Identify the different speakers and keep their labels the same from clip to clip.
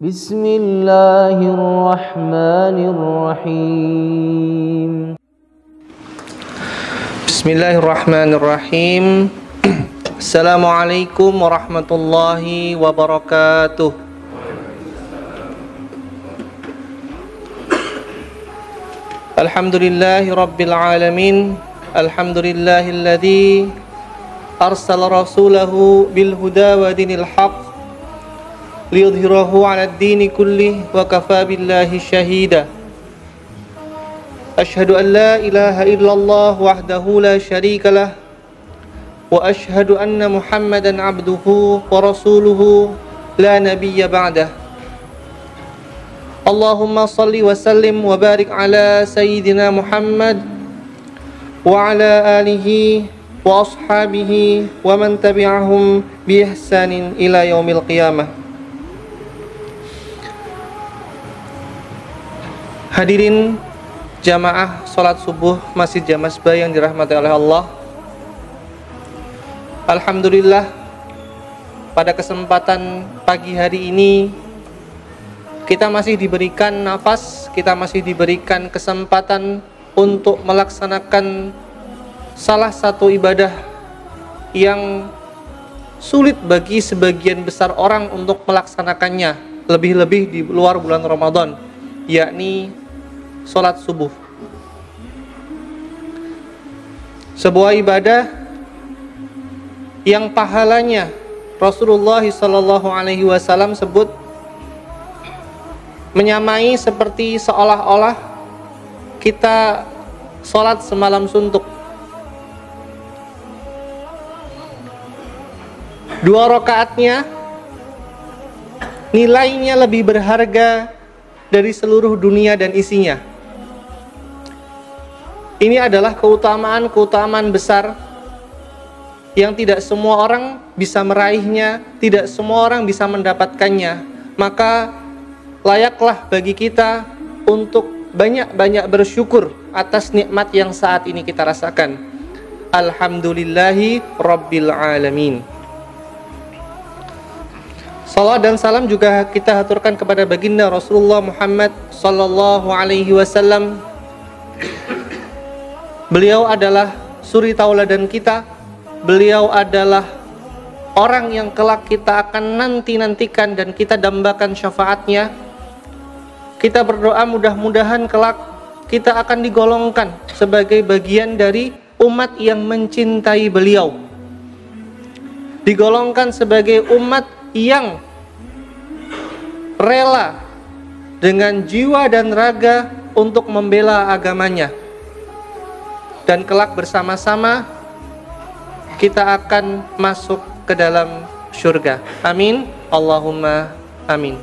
Speaker 1: Bismillahirrahmanirrahim.
Speaker 2: Bismillahirrahmanirrahim. Assalamualaikum warahmatullahi wabarakatuh. Alhamdulillahi rabbil alamin. Alhamdulillahilladzi arsala rasulahu bil huda wa dinil haqq liyudhhirahu 'ala ad-dini kullih wa kafaa billahi shahida. Asyhadu an la ilaha illallah wahdahu la syarika lah wa asyhadu anna Muhammadan 'abduhu wa rasuluhu la nabiyya ba'dah. Allahumma salli wa sallim wa barik ala sayyidina Muhammad wa ala alihi wa ashabihi wa man tabi'ahum bi ihsanin ila yaumil qiyamah. Hadirin jamaah salat subuh Masjid Jamasbah yang dirahmati oleh Allah. Alhamdulillah, pada kesempatan pagi hari ini kita masih diberikan nafas, kita masih diberikan kesempatan untuk melaksanakan salah satu ibadah yang sulit bagi sebagian besar orang untuk melaksanakannya, lebih-lebih di luar bulan Ramadan, yakni sholat subuh. Sebuah ibadah yang pahalanya Rasulullah SAW sebut menyamai seperti seolah-olah kita sholat semalam suntuk. 2 rakaatnya nilainya lebih berharga dari seluruh dunia dan isinya. Ini adalah keutamaan besar yang tidak semua orang bisa meraihnya, tidak semua orang bisa mendapatkannya. Maka layaklah bagi kita untuk banyak-banyak bersyukur atas nikmat yang saat ini kita rasakan. Alhamdulillahi rabbil alamin. Salawat dan salam juga kita haturkan kepada baginda Rasulullah Muhammad sallallahu alaihi wasallam. Beliau adalah suri tauladan kita. Beliau adalah orang yang kelak kita akan nantikan dan kita dambakan syafaatnya. Kita berdoa mudah-mudahan kelak kita akan digolongkan sebagai bagian dari umat yang mencintai beliau, digolongkan sebagai umat yang rela dengan jiwa dan raga untuk membela agamanya, dan kelak bersama-sama kita akan masuk ke dalam surga. Amin, Allahumma amin.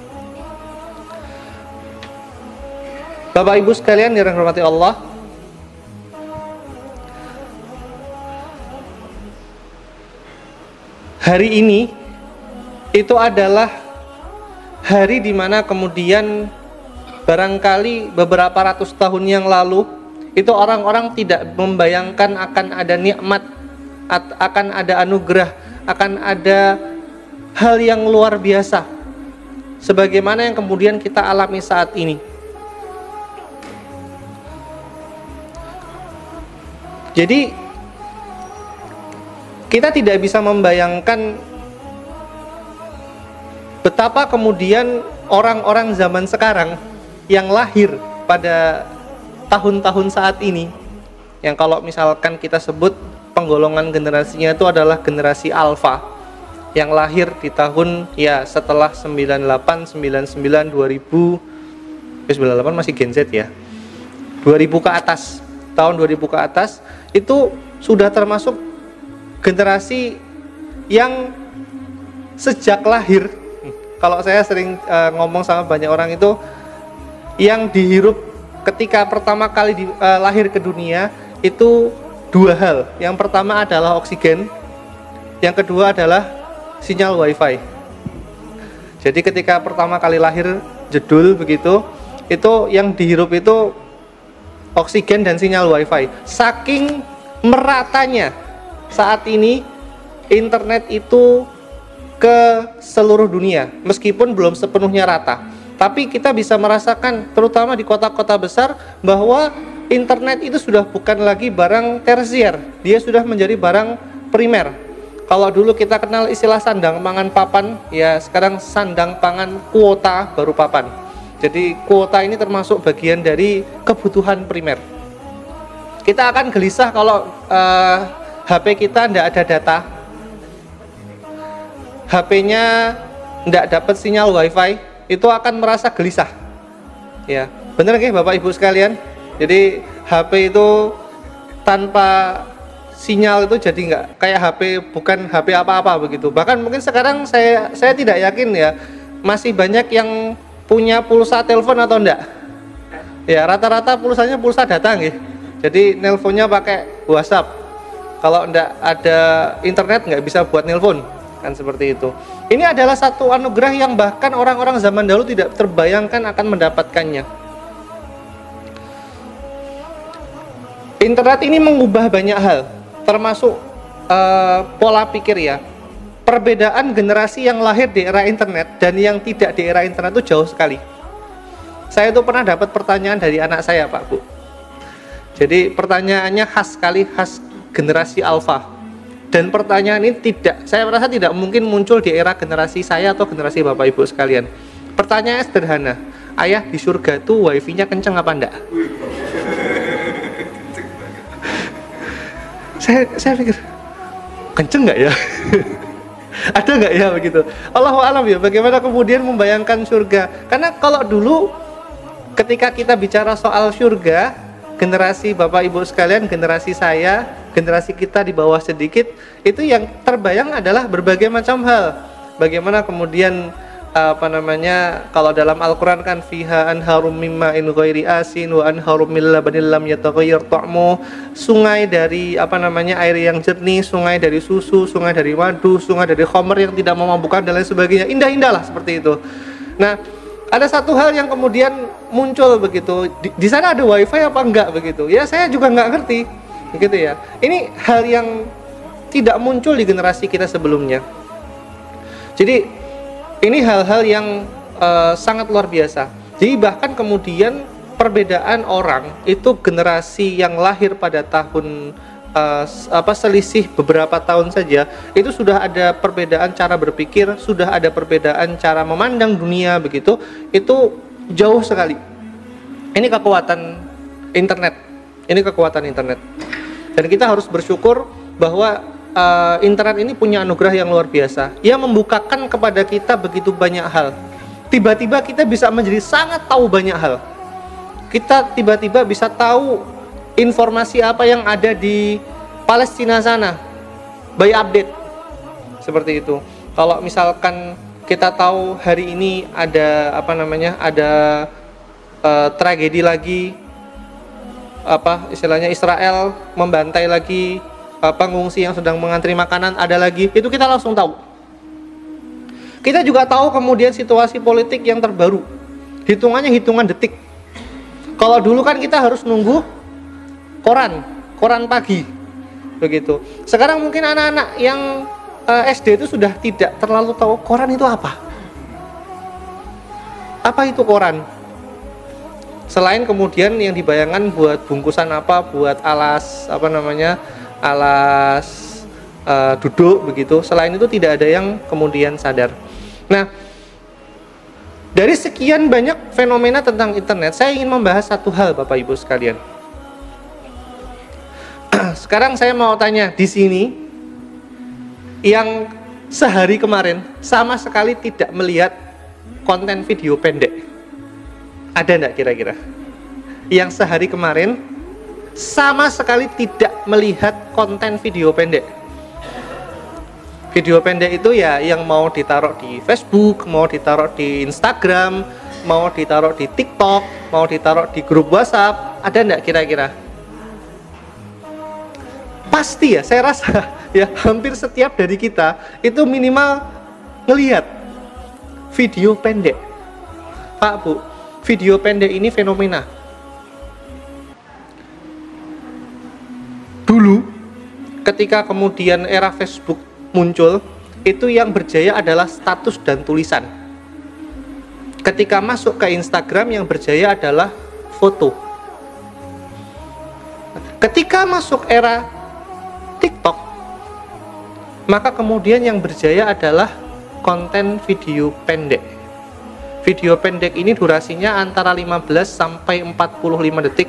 Speaker 2: Bapak Ibu sekalian yang dirahmati Allah, hari ini itu adalah hari di mana kemudian barangkali beberapa ratus tahun yang lalu itu orang-orang tidak membayangkan akan ada nikmat, akan ada anugerah, akan ada hal yang luar biasa sebagaimana yang kemudian kita alami saat ini. Jadi kita tidak bisa membayangkan betapa kemudian orang-orang zaman sekarang yang lahir pada tahun-tahun saat ini, yang kalau misalkan kita sebut penggolongan generasinya itu adalah generasi alfa, yang lahir di tahun setelah 98, 99, 2000, 98 masih Gen Z ya, 2000 ke atas, tahun 2000 ke atas itu sudah termasuk generasi yang sejak lahir, kalau saya sering ngomong sama banyak orang itu, yang dihirup ketika pertama kali lahir ke dunia itu 2 hal. Yang pertama adalah oksigen, yang kedua adalah sinyal wifi. Jadi ketika pertama kali lahir jedul begitu, itu yang dihirup itu oksigen dan sinyal wifi. Saking meratanya saat ini internet itu ke seluruh dunia, meskipun belum sepenuhnya rata. Tapi kita bisa merasakan, terutama di kota-kota besar, bahwa internet itu sudah bukan lagi barang tersier, dia sudah menjadi barang primer. Kalau dulu kita kenal istilah sandang pangan papan, ya sekarang sandang pangan kuota baru papan. Jadi kuota ini termasuk bagian dari kebutuhan primer. Kita akan gelisah kalau HP kita tidak ada data, HP-nya tidak dapat sinyal wifi, itu akan merasa gelisah. Ya, benar nggih Bapak Ibu sekalian? Jadi HP itu tanpa sinyal itu jadi nggak kayak HP, bukan HP apa-apa begitu. Bahkan mungkin sekarang saya tidak yakin ya, masih banyak yang punya pulsa telepon atau enggak. Ya, rata-rata pulsanya pulsa data nggih. Jadi nelponnya pakai WhatsApp. Kalau enggak ada internet nggak bisa buat nelpon. Kan seperti itu. Ini adalah satu anugerah yang bahkan orang-orang zaman dahulu tidak terbayangkan akan mendapatkannya. Internet ini mengubah banyak hal, termasuk pola pikir ya. Perbedaan generasi yang lahir di era internet dan yang tidak di era internet itu jauh sekali. Saya tuh pernah dapat pertanyaan dari anak saya, Pak Bu. Jadi pertanyaannya khas sekali, khas generasi alfa. Dan pertanyaan ini saya rasa tidak mungkin muncul di era generasi saya atau generasi Bapak Ibu sekalian. Pertanyaannya sederhana, ayah di surga tuh wifi-nya kenceng apa enggak? saya pikir, kenceng enggak ya? Ada enggak ya begitu? Allahu a'lam ya, bagaimana kemudian membayangkan surga? Karena kalau dulu ketika kita bicara soal surga, generasi Bapak Ibu sekalian, generasi saya, generasi kita di bawah sedikit, itu yang terbayang adalah berbagai macam hal. Bagaimana kemudian kalau dalam Al-Quran kan fiha anharum mimma in ghairi asin wa anharum min labanin lam yataghayyar ta'mu, sungai dari air yang jernih, sungai dari susu, sungai dari madu, sungai dari khamr yang tidak memabukkan dan lain sebagainya. Indah-indah lah seperti itu. Nah, ada satu hal yang kemudian muncul begitu, di sana ada wifi apa enggak begitu? Ya saya juga enggak ngerti, begitu ya. Ini hal yang tidak muncul di generasi kita sebelumnya. Jadi ini hal-hal yang sangat luar biasa. Jadi bahkan kemudian perbedaan orang itu generasi yang lahir pada tahun selisih beberapa tahun saja, itu sudah ada perbedaan cara berpikir, sudah ada perbedaan cara memandang dunia begitu. Itu jauh sekali. Ini kekuatan internet. Ini kekuatan internet. Dan kita harus bersyukur bahwa internet ini punya anugerah yang luar biasa. Ia membukakan kepada kita begitu banyak hal. Tiba-tiba kita bisa menjadi sangat tahu banyak hal. Kita tiba-tiba bisa tahu informasi apa yang ada di Palestina sana by update. Seperti itu. Kalau misalkan kita tahu hari ini ada tragedi lagi, istilahnya Israel membantai lagi pengungsi yang sedang mengantri makanan, ada lagi, itu kita langsung tahu. Kita juga tahu kemudian situasi politik yang terbaru, hitungannya hitungan detik. Kalau dulu kan kita harus nunggu koran pagi begitu. Sekarang mungkin anak-anak yang SD itu sudah tidak terlalu tahu koran itu apa itu koran. Selain kemudian yang dibayangkan buat bungkusan apa, buat alas duduk begitu. Selain itu tidak ada yang kemudian sadar. Nah, dari sekian banyak fenomena tentang internet, saya ingin membahas satu hal Bapak Ibu sekalian. Sekarang saya mau tanya di sini, yang sehari kemarin sama sekali tidak melihat konten video pendek, ada enggak kira-kira? Yang sehari kemarin sama sekali tidak melihat konten video pendek. Video pendek itu ya yang mau ditaruh di Facebook, mau ditaruh di Instagram, mau ditaruh di TikTok, mau ditaruh di grup WhatsApp, ada enggak kira-kira? Pasti ya, saya rasa ya hampir setiap dari kita itu minimal ngelihat video pendek. Pak Bu, video pendek ini fenomena. Dulu ketika kemudian era Facebook muncul, itu yang berjaya adalah status dan tulisan. Ketika masuk ke Instagram, yang berjaya adalah foto. Ketika masuk era TikTok, maka kemudian yang berjaya adalah konten video pendek. Video pendek ini durasinya antara 15 sampai 45 detik,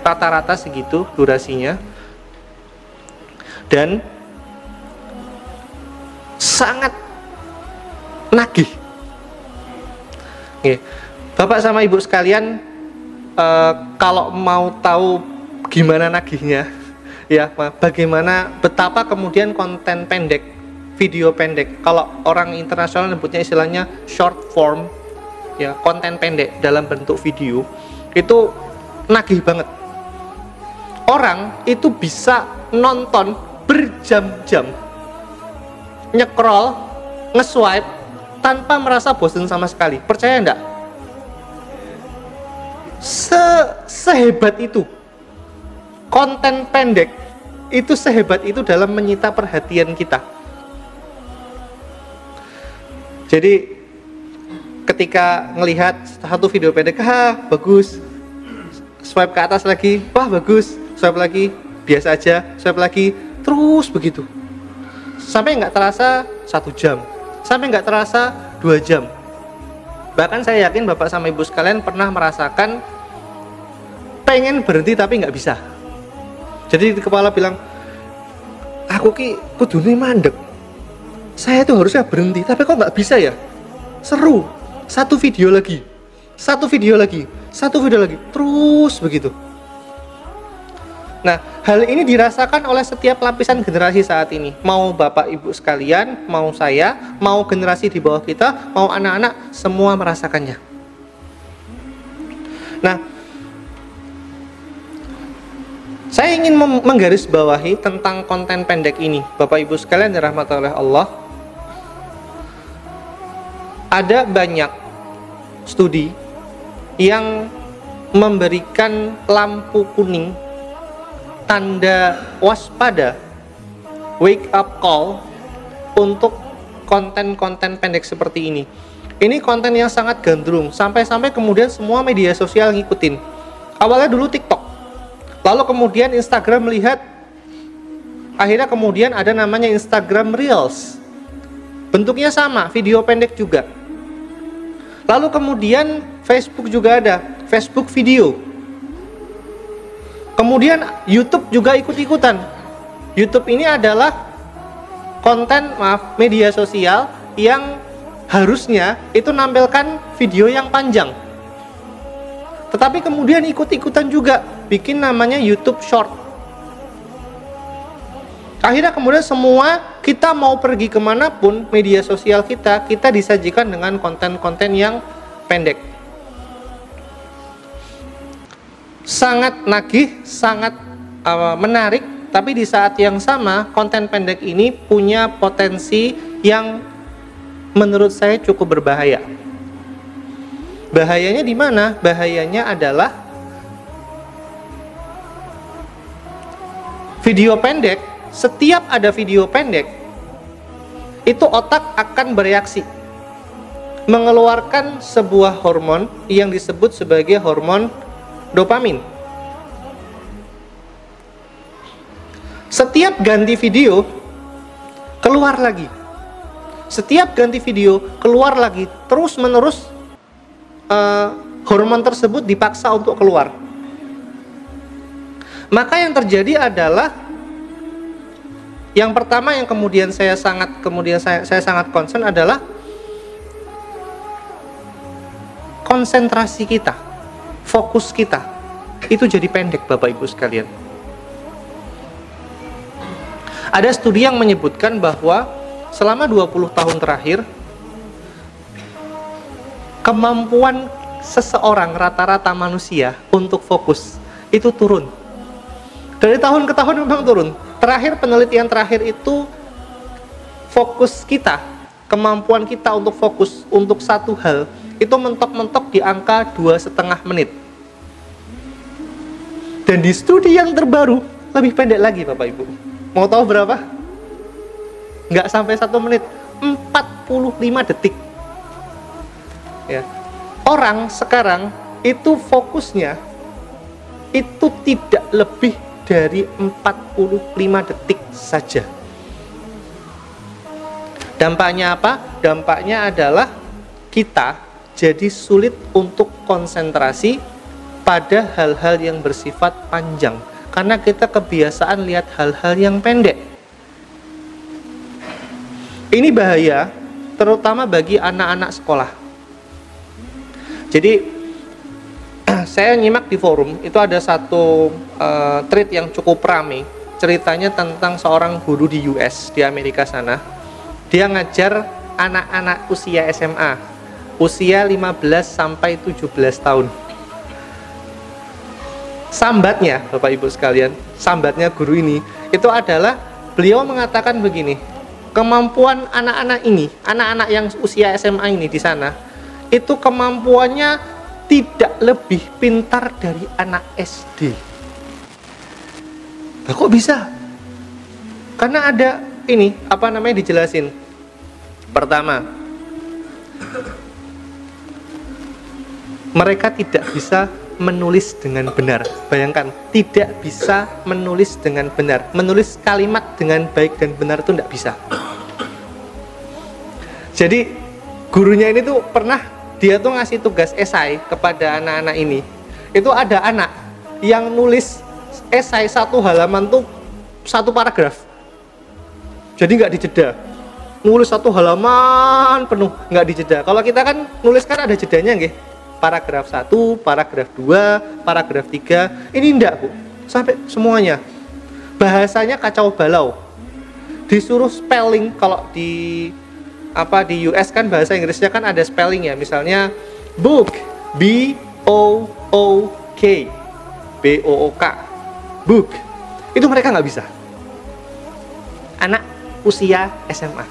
Speaker 2: rata-rata segitu durasinya. Dan sangat nagih. Oke. Bapak sama Ibu sekalian, kalau mau tahu gimana nagihnya, ya, bagaimana, betapa kemudian konten pendek, video pendek, kalau orang internasional nyebutnya istilahnya short form, ya, konten pendek dalam bentuk video, itu nagih banget. Orang itu bisa nonton berjam-jam, nyekrol, nge-swipe tanpa merasa bosan sama sekali. Percaya enggak? Sehebat itu konten pendek, itu sehebat itu dalam menyita perhatian kita. Jadi ketika ngelihat satu video pendek, bagus, swipe ke atas lagi, wah bagus, swipe lagi, biasa aja, swipe lagi, terus begitu sampai nggak terasa 1 jam, sampai nggak terasa 2 jam. Bahkan saya yakin Bapak sama Ibu sekalian pernah merasakan pengen berhenti tapi nggak bisa. Jadi di kepala bilang, aku kudune mandek, saya tuh harusnya berhenti, tapi kok nggak bisa ya? Seru, satu video lagi, terus begitu. Nah, hal ini dirasakan oleh setiap lapisan generasi saat ini. Mau Bapak Ibu sekalian, mau saya, mau generasi di bawah kita, mau anak-anak, semua merasakannya. Nah, saya ingin menggarisbawahi tentang konten pendek ini. Bapak Ibu sekalian dirahmati oleh Allah, ada banyak studi yang memberikan lampu kuning, tanda waspada, wake up call untuk konten-konten pendek seperti ini. Ini konten yang sangat gandrung, sampai-sampai kemudian semua media sosial ngikutin. Awalnya dulu TikTok, lalu kemudian Instagram melihat, akhirnya kemudian ada namanya Instagram Reels, bentuknya sama, video pendek juga. Lalu kemudian Facebook juga ada, Facebook video. Kemudian YouTube juga ikut-ikutan. YouTube ini adalah media sosial yang harusnya itu nampilkan video yang panjang. Tetapi kemudian ikut-ikutan juga bikin namanya YouTube Short. Akhirnya kemudian semua kita mau pergi kemanapun media sosial kita disajikan dengan konten-konten yang pendek. Sangat nagih, sangat menarik, tapi di saat yang sama konten pendek ini punya potensi yang menurut saya cukup berbahaya. Bahayanya di mana? Bahayanya adalah video pendek, setiap ada video pendek itu otak akan bereaksi, mengeluarkan sebuah hormon yang disebut sebagai hormon dopamin. Setiap ganti video keluar lagi, setiap ganti video keluar lagi, terus menerus hormon tersebut dipaksa untuk keluar. Maka yang terjadi adalah, yang pertama yang kemudian saya sangat concern adalah konsentrasi kita, fokus kita itu jadi pendek, Bapak Ibu sekalian. Ada studi yang menyebutkan bahwa selama 20 tahun terakhir kemampuan seseorang, rata-rata manusia untuk fokus itu turun. Dari tahun ke tahun memang turun. Terakhir, penelitian terakhir itu fokus kita, kemampuan kita untuk fokus untuk satu hal itu mentok-mentok di angka 2,5 menit. Dan di studi yang terbaru lebih pendek lagi, Bapak Ibu. Mau tahu berapa? Nggak sampai 1 menit, 45 detik. Ya. Orang sekarang itu fokusnya itu tidak lebih dari 45 detik saja. Dampaknya apa? Dampaknya adalah kita jadi sulit untuk konsentrasi pada hal-hal yang bersifat panjang karena kita kebiasaan lihat hal-hal yang pendek. Ini bahaya terutama bagi anak-anak sekolah. Jadi saya nyimak di forum itu ada satu thread yang cukup ramai, ceritanya tentang seorang guru di US, di Amerika sana. Dia ngajar anak-anak usia SMA, usia 15 sampai 17 tahun. Sambatnya, Bapak Ibu sekalian, sambatnya guru ini itu adalah beliau mengatakan begini, kemampuan anak-anak ini, anak-anak yang usia SMA ini di sana, itu kemampuannya tidak lebih pintar dari anak SD. Nah, kok bisa? Karena ada ini, apa namanya, dijelasin. Pertama, mereka tidak bisa menulis dengan benar. Bayangkan, tidak bisa menulis dengan benar. Menulis kalimat dengan baik dan benar itu tidak bisa. Jadi, gurunya ini tuh pernah, dia tuh ngasih tugas esai kepada anak-anak ini. Itu ada anak yang nulis esai 1 halaman tuh 1 paragraf. Jadi nggak dijeda, nulis 1 halaman penuh nggak dijeda. Kalau kita kan nulis kan ada jedanya nggih, paragraf 1, paragraf 2, paragraf 3. Ini enggak, Bu, sampai semuanya. Bahasanya kacau balau, disuruh spelling. Kalau di US kan bahasa Inggrisnya kan ada spelling ya, misalnya book, B-O-O-K, B-O-O-K, book. Itu mereka nggak bisa. Anak usia SMA.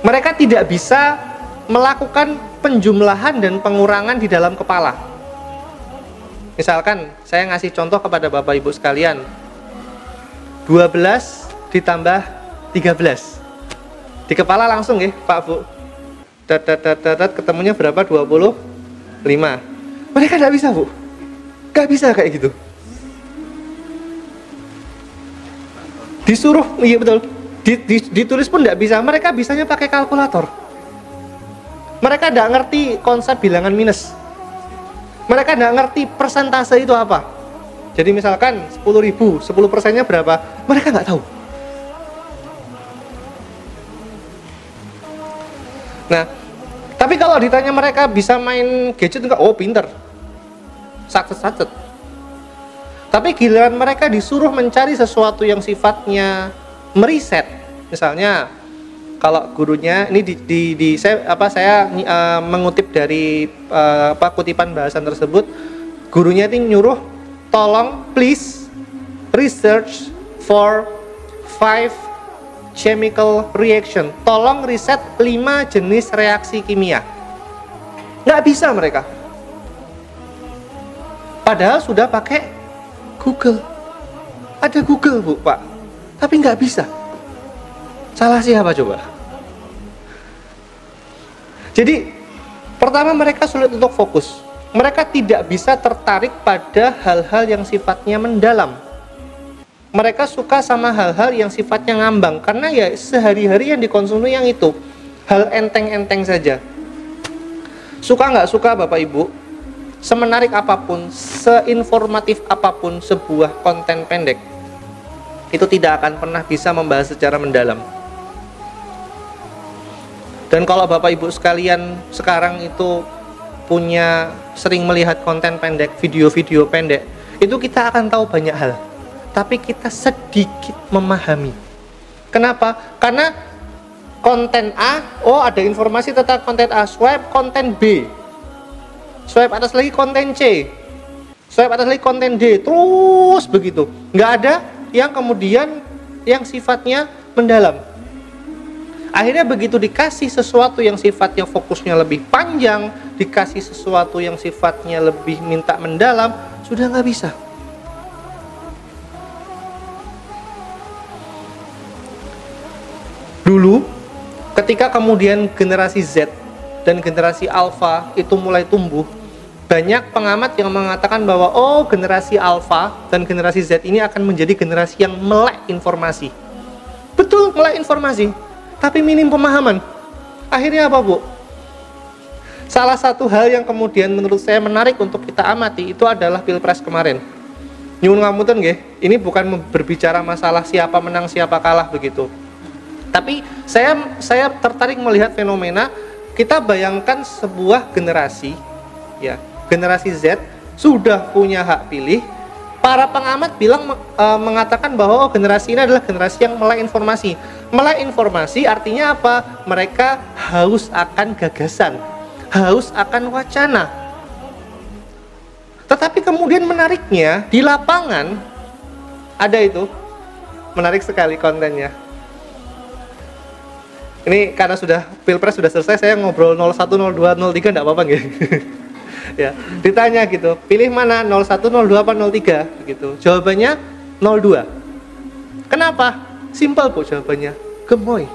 Speaker 2: Mereka tidak bisa melakukan penjumlahan dan pengurangan di dalam kepala. Misalkan saya ngasih contoh kepada Bapak Ibu sekalian, 12 ditambah 13. Di kepala langsung ya Pak Bu, ketemunya berapa? 25. Mereka nggak bisa, Bu, nggak bisa kayak gitu. Disuruh, iya betul, ditulis pun nggak bisa. Mereka bisanya pakai kalkulator. Mereka nggak ngerti konsep bilangan minus. Mereka nggak ngerti persentase itu apa. Jadi misalkan 10.000, 10%-nya berapa? Mereka nggak tahu. Nah, tapi kalau ditanya mereka bisa main gadget enggak? Oh, pinter, satset. Tapi giliran mereka disuruh mencari sesuatu yang sifatnya meriset, misalnya kalau gurunya ini saya mengutip dari kutipan bahasan tersebut, gurunya itu nyuruh tolong please research for 5 chemical reaction, tolong riset 5 jenis reaksi kimia. Nggak bisa mereka, padahal sudah pakai Google, ada Google, Bu, Pak, tapi nggak bisa. Salah siapa coba? Jadi pertama, mereka sulit untuk fokus. Mereka tidak bisa tertarik pada hal-hal yang sifatnya mendalam. Mereka suka sama hal-hal yang sifatnya ngambang, karena ya sehari-hari yang dikonsumsi yang itu, hal enteng-enteng saja. Suka nggak suka Bapak Ibu, semenarik apapun, seinformatif apapun sebuah konten pendek, itu tidak akan pernah bisa membahas secara mendalam. Dan kalau Bapak Ibu sekalian sekarang itu sering melihat konten pendek, video-video pendek, itu kita akan tahu banyak hal, tapi kita sedikit memahami. Kenapa? Karena konten A, oh ada informasi tentang konten A, swipe konten B, swipe atas lagi konten C, swipe atas lagi konten D, terus begitu. Nggak ada yang kemudian yang sifatnya mendalam. Akhirnya begitu dikasih sesuatu yang sifatnya fokusnya lebih panjang, dikasih sesuatu yang sifatnya lebih minta mendalam, sudah nggak bisa. Dulu ketika kemudian generasi Z dan generasi Alpha itu mulai tumbuh, banyak pengamat yang mengatakan bahwa generasi Alpha dan generasi Z ini akan menjadi generasi yang melek informasi. Betul, melek informasi, tapi minim pemahaman. Akhirnya apa, Bu? Salah satu hal yang kemudian menurut saya menarik untuk kita amati itu adalah Pilpres kemarin. Nyuwun ngapunten nggih, ini bukan berbicara masalah siapa menang siapa kalah begitu. Tapi saya tertarik melihat fenomena, kita bayangkan sebuah generasi, ya, generasi Z sudah punya hak pilih. Para pengamat mengatakan bahwa generasi ini adalah generasi yang melek informasi. Melek informasi artinya apa? Mereka haus akan gagasan, haus akan wacana. Tetapi kemudian menariknya di lapangan ada itu, menarik sekali kontennya. Ini karena sudah Pilpres sudah selesai, saya ngobrol 01, 02, 03 enggak apa-apa nggih. Ya, ditanya gitu, pilih mana 01, 02 apa 03 gitu. Jawabannya 02. Kenapa? Simpel, Bu, jawabannya. Gemoy.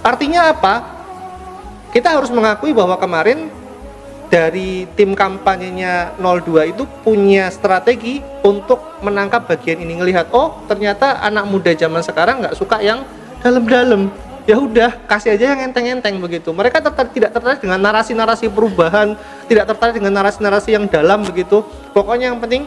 Speaker 2: Artinya apa? Kita harus mengakui bahwa kemarin dari tim kampanyenya 02 itu punya strategi untuk menangkap bagian ini, ngelihat ternyata anak muda zaman sekarang nggak suka yang dalam-dalam. Ya udah, kasih aja yang enteng-enteng begitu. Mereka tidak tertarik dengan narasi-narasi perubahan, tidak tertarik dengan narasi-narasi yang dalam begitu. Pokoknya yang penting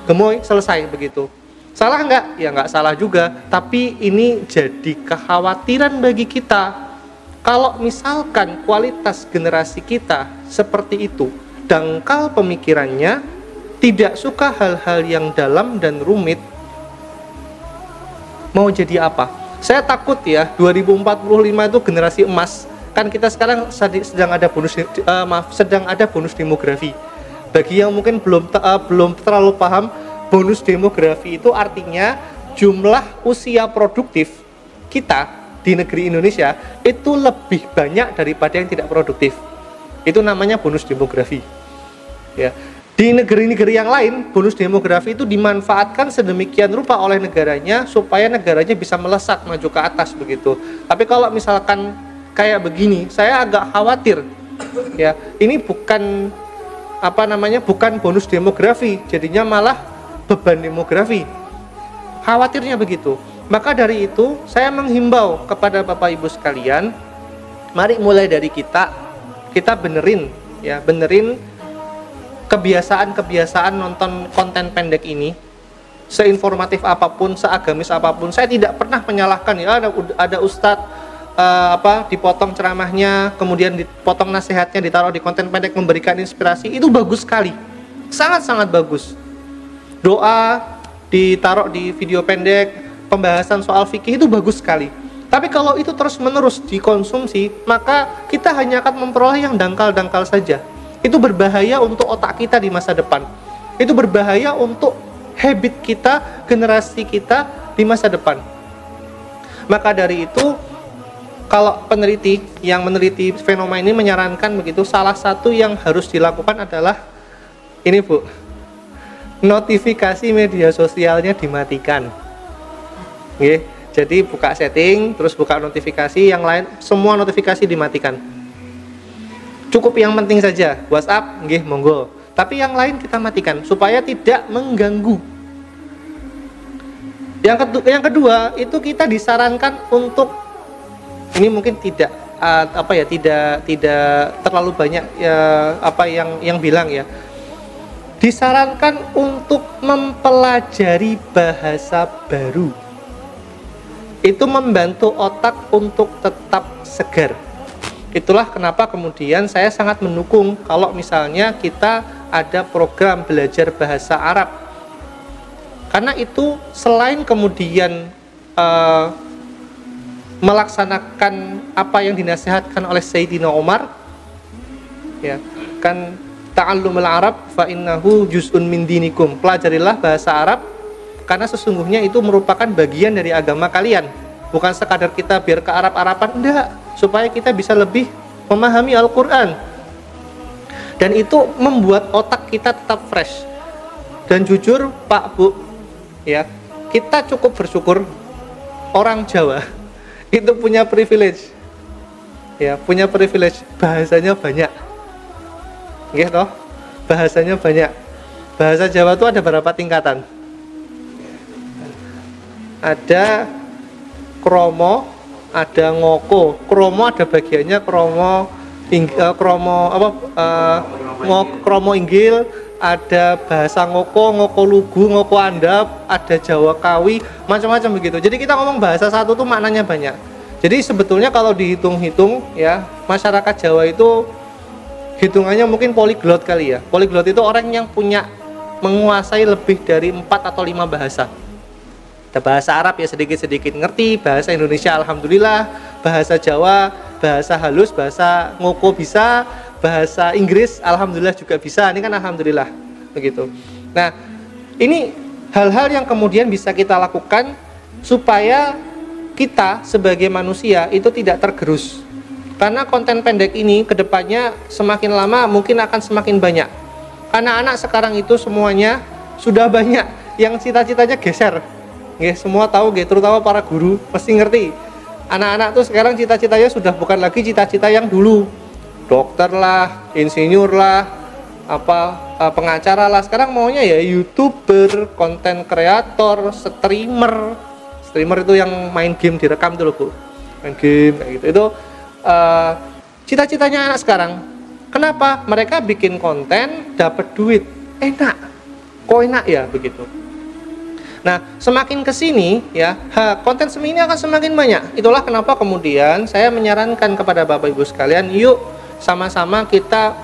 Speaker 2: gemoy, selesai begitu. Salah nggak? Ya nggak salah juga. Tapi ini jadi kekhawatiran bagi kita. Kalau misalkan kualitas generasi kita seperti itu, dangkal pemikirannya, tidak suka hal-hal yang dalam dan rumit, mau jadi apa? Saya takut ya, 2045 itu generasi emas. Kan kita sekarang sedang ada bonus demografi. Bagi yang mungkin belum terlalu paham, bonus demografi itu artinya jumlah usia produktif kita di negeri Indonesia itu lebih banyak daripada yang tidak produktif. Itu namanya bonus demografi. Ya. Di negeri-negeri yang lain, bonus demografi itu dimanfaatkan sedemikian rupa oleh negaranya supaya negaranya bisa melesat maju ke atas begitu. Tapi kalau misalkan kayak begini, saya agak khawatir. Ya, ini bukan bukan bonus demografi, jadinya malah beban demografi. Khawatirnya begitu. Maka dari itu, saya menghimbau kepada Bapak Ibu sekalian, mari mulai dari kita benerin kebiasaan nonton konten pendek ini. Seinformatif apapun, seagamis apapun, saya tidak pernah menyalahkan ya, ada ustadz dipotong ceramahnya, kemudian dipotong nasihatnya, ditaruh di konten pendek memberikan inspirasi, itu bagus sekali, sangat-sangat bagus. Doa ditaruh di video pendek, pembahasan soal fikih itu bagus sekali. Tapi kalau itu terus-menerus dikonsumsi, maka kita hanya akan memperoleh yang dangkal-dangkal saja. Itu berbahaya untuk otak kita di masa depan. Itu berbahaya untuk habit kita, generasi kita di masa depan. Maka dari itu, kalau peneliti yang meneliti fenomena ini menyarankan begitu, salah satu yang harus dilakukan adalah ini, Bu, notifikasi media sosialnya dimatikan. Oke, jadi buka setting, terus buka notifikasi, yang lain semua notifikasi dimatikan. Cukup yang penting saja, WhatsApp, nggih monggo. Tapi yang lain kita matikan supaya tidak mengganggu. Yang kedua itu kita disarankan untuk, ini mungkin tidak tidak terlalu banyak yang bilang ya. Disarankan untuk mempelajari bahasa baru. Itu membantu otak untuk tetap segar. Itulah kenapa kemudian saya sangat mendukung kalau misalnya kita ada program belajar bahasa Arab. Karena itu selain kemudian melaksanakan apa yang dinasihatkan oleh Sayyidina Umar, ya kan, ta'allumul Arab fa innahu juz'un min dinikum, pelajarilah bahasa Arab karena sesungguhnya itu merupakan bagian dari agama kalian. Bukan sekadar kita biar ke Arab-Araban, enggak, supaya kita bisa lebih memahami Al-Quran. Dan itu membuat otak kita tetap fresh. Dan jujur Pak Bu, ya, kita cukup bersyukur orang Jawa itu punya privilege, ya, punya privilege, bahasanya banyak, gitu, bahasanya banyak. Bahasa Jawa itu ada berapa tingkatan? Ada kromo, ada ngoko. Kromo ada bagiannya kromo, kromo inggil, ada bahasa ngoko, ngoko lugu, ngoko andap, ada Jawa kawi, macam-macam begitu. Jadi kita ngomong bahasa satu tuh maknanya banyak. Jadi sebetulnya kalau dihitung-hitung, ya, masyarakat Jawa itu hitungannya mungkin poliglot kali ya. Poliglot itu orang yang menguasai lebih dari 4 atau 5 bahasa. Ada bahasa Arab ya sedikit-sedikit ngerti, bahasa Indonesia alhamdulillah, bahasa Jawa, bahasa halus, bahasa ngoko bisa, bahasa Inggris alhamdulillah juga bisa. Ini kan alhamdulillah begitu. Nah, ini hal-hal yang kemudian bisa kita lakukan supaya kita sebagai manusia itu tidak tergerus. Karena konten pendek ini kedepannya semakin lama mungkin akan semakin banyak. Karena anak sekarang itu semuanya sudah banyak yang cita-citanya geser. Semua tahu, terutama para guru pasti ngerti. Anak-anak tuh sekarang cita-citanya sudah bukan lagi cita-cita yang dulu. Dokter lah, insinyur lah, pengacara lah. Sekarang maunya ya YouTuber, konten kreator, streamer. Streamer itu yang main game direkam tuh loh, Bu. Main game kayak gitu. Itu cita-citanya anak sekarang. Kenapa? Mereka bikin konten dapat duit, enak, kok enak ya begitu. Nah, semakin kesini ya, konten semi ini akan semakin banyak. Itulah kenapa kemudian saya menyarankan kepada Bapak Ibu sekalian, yuk sama-sama kita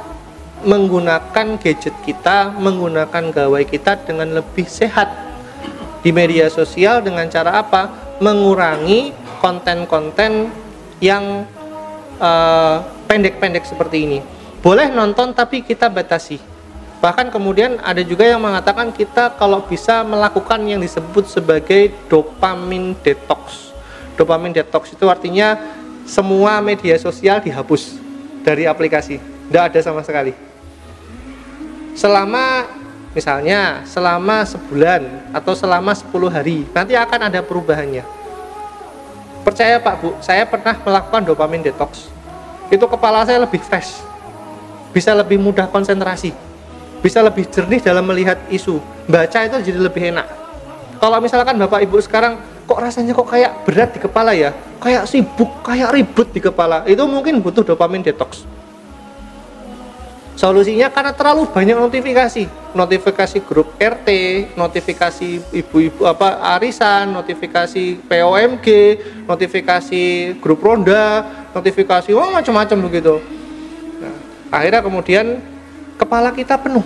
Speaker 2: menggunakan gadget kita, menggunakan gawai kita dengan lebih sehat di media sosial. Dengan cara apa? Mengurangi konten-konten yang pendek-pendek seperti ini. Boleh nonton tapi kita batasi. Bahkan kemudian ada juga yang mengatakan kita kalau bisa melakukan yang disebut sebagai dopamine detox. Dopamine detox itu artinya semua media sosial dihapus dari aplikasi, tidak ada sama sekali. Selama sebulan atau selama 10 hari, nanti akan ada perubahannya. Percaya Pak Bu, saya pernah melakukan dopamine detox. Itu kepala saya lebih fresh, bisa lebih mudah konsentrasi, bisa lebih jernih dalam melihat isu. Baca itu jadi lebih enak. Kalau misalkan Bapak Ibu sekarang kok rasanya kok kayak berat di kepala ya, kayak sibuk, kayak ribut di kepala, itu mungkin butuh dopamine detox. Solusinya karena terlalu banyak notifikasi grup RT, notifikasi ibu-ibu arisan, notifikasi POMG, notifikasi grup ronda, notifikasi macam-macam begitu. Nah, akhirnya kemudian kepala kita penuh.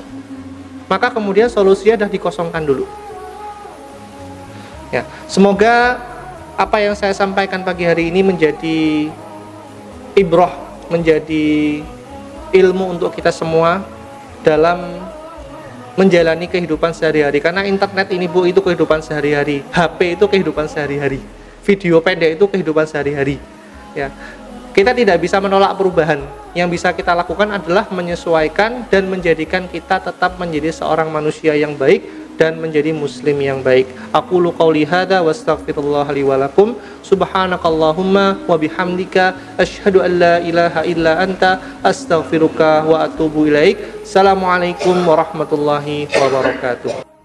Speaker 2: Maka kemudian solusinya dah dikosongkan dulu. Ya, semoga apa yang saya sampaikan pagi hari ini menjadi ibrah, menjadi ilmu untuk kita semua dalam menjalani kehidupan sehari-hari. Karena internet ini Bu, itu kehidupan sehari-hari. HP itu kehidupan sehari-hari. Video pendek itu kehidupan sehari-hari. Ya, kita tidak bisa menolak perubahan. Yang bisa kita lakukan adalah menyesuaikan dan menjadikan kita tetap menjadi seorang manusia yang baik dan menjadi muslim yang baik. Aqulu qouli hadza wa astaghfirullah li wa lakum. Subhanakallahumma wa bihamdika asyhadu an la ilaha illa anta astaghfiruka wa atubu ilaik. Assalamualaikum warahmatullahi wabarakatuh.